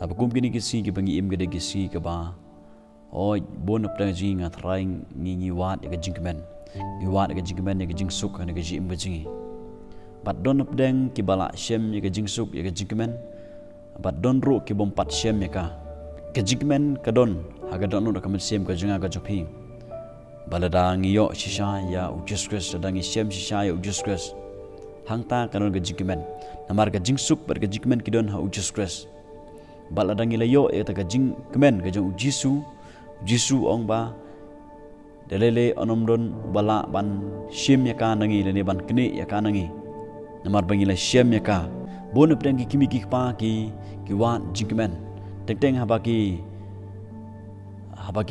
Abakum kini kisi ki bangi im gede kisi ke ba. Oh bon apna ji ngat raing ni wat ya jingmen. Ni wat ya jingmen ya jing suk ya ji im jingi. Bat don apdeng ki bala shem ya jing suk ya jingmen. Bat don ru ki bom pat shem ya ka. Ke jingmen ka don haga don no kamen shem ka jinga ka jopi. Bala dang yo shisha ya ujus kres dang shem shisha ya ujus kres. Hangta kanon ka jingmen. Namar ka jing suk bar ka jingmen ki don ha ujus kres. Bala dangi layo eta ka jing kemen ka jong jisu ong ba delele onom don bala ban shim ya ka nangi lene ban kni ya ka nangi namar bangi la shim ya ka bon updeng ki kimi ki pa ki wan jing kemen teng habaki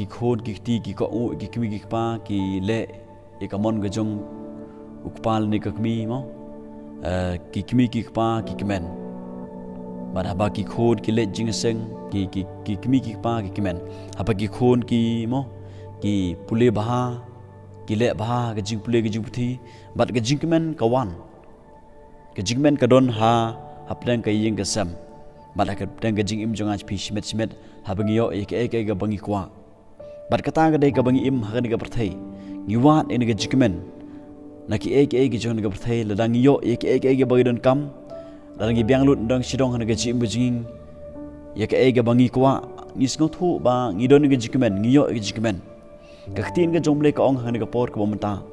khod ki ti ki ko u ki kimi ki pa ki le e ka mon ka jong ukpal ni ka kmi mo ki kimi ki pa ki kemen Bad habaki khod ki let jing seng ki kimi ki pa ki kimen habaki khon ki mo ki pule baha ki le baha ka jing pule ki jing puthi bad ka jing kimen ka wan ka jing men ka don ha hapdang ka ying ka sam bad ka dang ka jing im jonga pi simet habangi yo ek ka bangi kwa bad kata ka dai ka bangi im ha ka perthai ngiwat en ka jing kimen na ki ek ki jong ka perthai ladang yo ek ka bagi don kam Dalam biang lut dang sidong hana gaji imbujing ya ka ega bangi kwa ngis ngothu ba ngidon ga jikmen ngiyo ga jikmen ka khtin ga jomble ka ong hana ga por ka bomta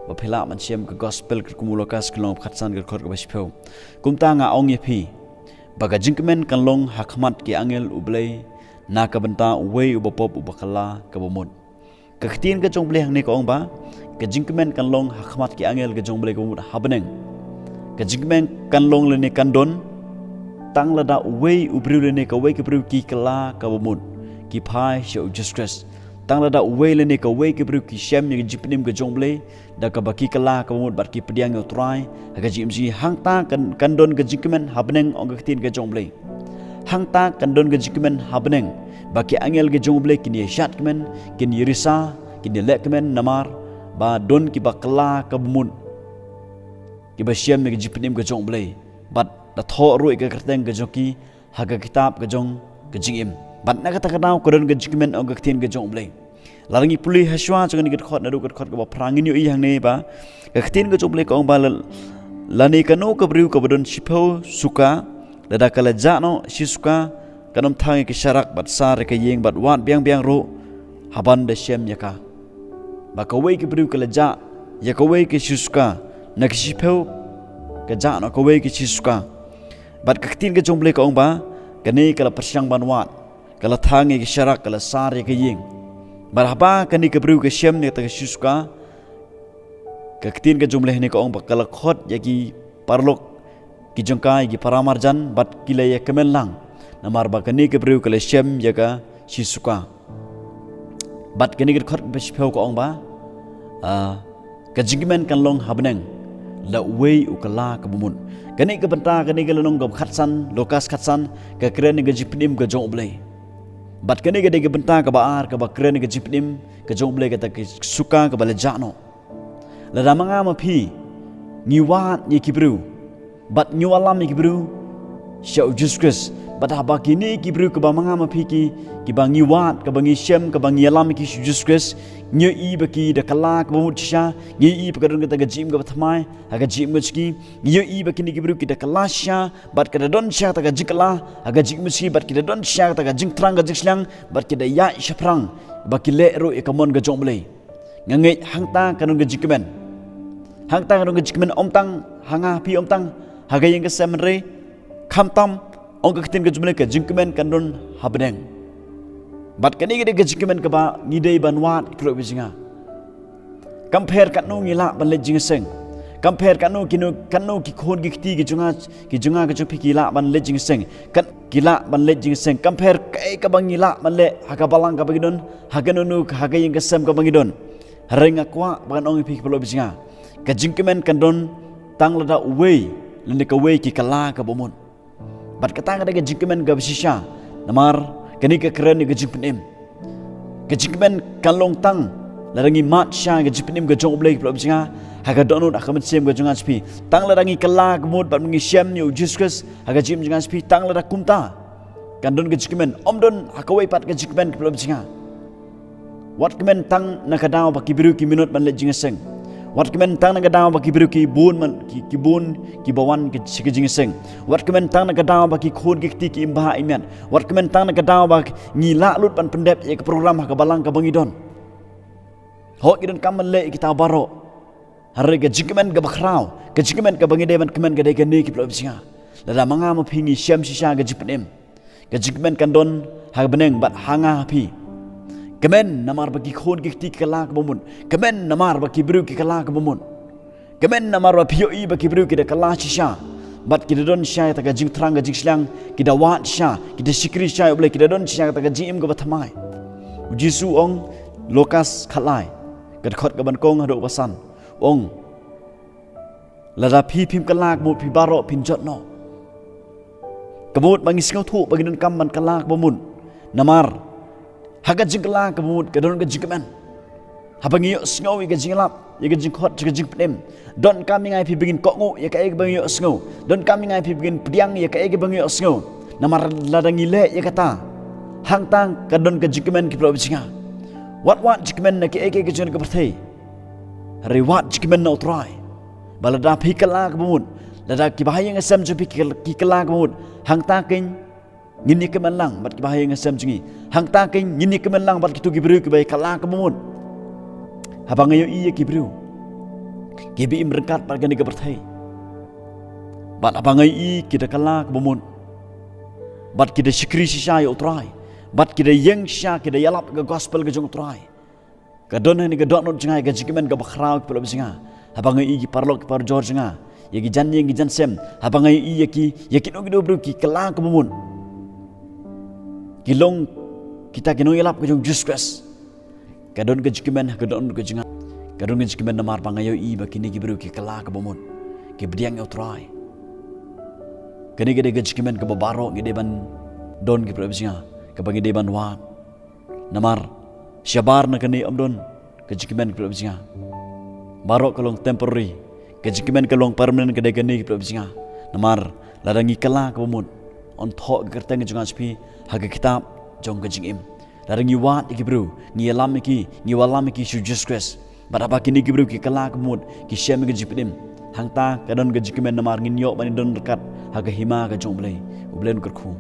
ba phela man siam ka gospel ka kumulokas klong khatsan ga khor ka bashpeu kumta nga ong yepi ba ga jikmen kan long hakmat ki angel ublei na ka banta wei ubapop ubakala ka bomod ka khtin ga jomble hang ne ka ong ba ka jikmen kan long hakmat ki angel ga jomble ka bomod habneng ka jingmen kan long lene kan don tang lada wei ubriu lene ka wei ke briu ki kala ka bomut ki phai sho justres tang lada wei lene ka wei ke briu ki shem ni jipnim ka jongle da ka baki kala ka bomut bar ki pediang yo trai ka jimji hangta kan don ka jingmen habneng ong ka tin ka jongle hangta kan don ka jingmen habneng baki angel ka jongle kini shat kemen kini risa kini lek kemen namar ba don ki bakla ka bomut Kiba siam ni jipnim ka jong blay bat da tho ru ka kerteng ka joki haga kitab ka jong ka jingim bat na kata kanau ko don ka jingmen og ka tin ka jong blay larangi puli haswa jong ni ka khot na ru ka khot ka ba prangin yo i hang ne ba ka tin ka jong blay ka ong ba lani ka no ka briu ka bodon sipo suka da kala jano sisuka kanom thang ki sharak bat sar ka yeng bat wat biang ru haban da siam yaka ba ka wei ki briu ka ja ya ka wei ki sisuka nakisipeu ka jano ka wei ki chisuka bat ka tin ka jomble ka ong ba kani kala persyang banwat kala thangi ki syarak kala sar ka ying barhaba kani ka bru ka syam ni ta ka chisuka ka tin ka jomble ni ka ong ba kala khot ya ki parlok ki jongkai ki paramarjan bat kila ya kemelang namar ba kani ka bru kala syam ya ka chisuka bat kani ka khot bespeu ka ong ba ka jingmen kan long habneng la wei ukala ka bumun kani ka banta kani ka lonong ka khatsan lokas khatsan ka kren ka jipnim ka jongle bat kani ka de ka banta ka baar ka ba kren ka jipnim ka jongle ka ta suka ka bala jano la ramanga ma phi niwat ni kibru bat niwalam ni kibru shau juskus bat haba kini kibru ka ba manga ma phi ki bangi wat ka bangi shem ka bangi alam ki juskus nyo i baki da kala ka bumut sha nyo i pakadon ka ta jim ka thamai aga jim muski nyo i baki ni kibru ki da kala sha bat ka don sha ta ga jikla aga jim muski bat ki da don sha ta ga jing trang ga jikslang bat ki da ya shaprang baki le ro e kamon ga jomble ngangai hangta kanon ga jikmen hangta kanon ga jikmen omtang hanga pi omtang haga yang ga semre khamtam ong ka tin ga jumle ka jingmen kanon habneng bat kani gede gejikmen ka ba ngidei banwat pro bijinga compare kat no ngila ban le jingseng compare kat no ki khon ki khti ki junga ka chupi ki la ban le jingseng kat kila ban le jingseng compare kai ka bang ngila ban le haga balang ka bagidon haga nunu haga yang kesem ka bagidon renga kwa ban ong pi pro bijinga ka jingmen kan don tang lada wei le ka wei ki kala ka bomon bat katang ka jingmen ga bisisha namar kani ka keren ni gajipnim gajikmen kan long tang larangi mat sha gajipnim ga jong blai pro bijinga haga donut akamen sem ga jangan spi tang la rangi kala kemut bat mengi syam ni Jesus haga jim jangan spi tang la kumta kan don ga jikmen omdon hakawai pat ga jikmen ke belum singa wat kemen tang nakadaw ba kibiru ki minut man le jingeseng wat kemen tang nakadaw ba kibiru ki bun man ki bun ki bawan ki jingeseng wat kemen tang nakadaw ba ki khon ki ti ki imba imian wat kemen tang nakadaw ba ngila lut pan pendep ye ke program ka balang ka bangidon ho kidon kaman le kita baro hari ga jikmen ga bakrau ga jikmen ka bangide man kemen ga de ni ki belum singa lada manga ma pingi syam sisa ga jipnem ga jikmen kan don ha beneng bat hanga pi kemen namar bagi khon ki kala ke bumun kemen namar bagi bru ki kala ke bumun kemen namar ba pioi bagi bru ki de kala shisha bat ki don sha ta ga jing trang ga jing slang ki da wat sha ki de sikri sha oble ki don sha ta ga jim go bathamai jisu ong lokas khalai gad khot ga ban kong hado pasan ong lada pi phim kala ke mu pi baro pin jot no kemut bangis ngau thu bagi don kam ban kala ke bumun namar haga jingla kemud kadon ga jingman habang yo sngow ga jinglap ye ga jingkhot ga jingpnem don kami ngai pi begin kokngu ye ka eg bang yo sngow don kami ngai pi begin pdiang ye ka eg bang yo sngow namar ladang ile ye kata hang tang kadon ga jingman ki pro jinga wat jingman na ki eg ga jing ga berthei rewat jingman no try balada pi kala kemud lada ki bahaya ngasam ju pi ki kala kemud hang tang king ngini kemenlang bat ki bahaya ngasam jingi hang taking ngini kemenlang bat kitu gibru ki bai kala kemun habang ayo iya gibru gibi imrengkat bat gani gaberthai bat abang ayo i kita kala kemun bat kita sikri sisa yo try bat kita yang sha kita yalap ga gospel ga jong try kadon ni ga dot jingai ga jikimen ga bakhrau ki pelo singa habang ayo i parlok ki par jor jinga yagi jan yang jan sem habang ayo i yaki yakin ogido bru ki kala kemun kilong kita kino yalap ke jong justres kadon ke jikimen kadon ke jinga kadon ke jikimen namar pangayo i bakini gibru ki kala ke bomon ke bdiang yo try kene gede ke jikimen ke babaro gede ban don ke probsinga ke bagi de ban wa namar syabar na kene amdon ke jikimen ke probsinga baro kolong temporary ke jikimen ke long permanent gede kene ke probsinga namar ladangi kala ke bomon on thok kerteng jungan spi haga kitab jong gajing im larang yuat ikibru ngi alam iki su Jesus baraba kini gibru ki kala kemud ki syam ga jipidim hangta kadon ga jikimen namar ngin yo bani don dekat haga hima ga jong blai ublen kerku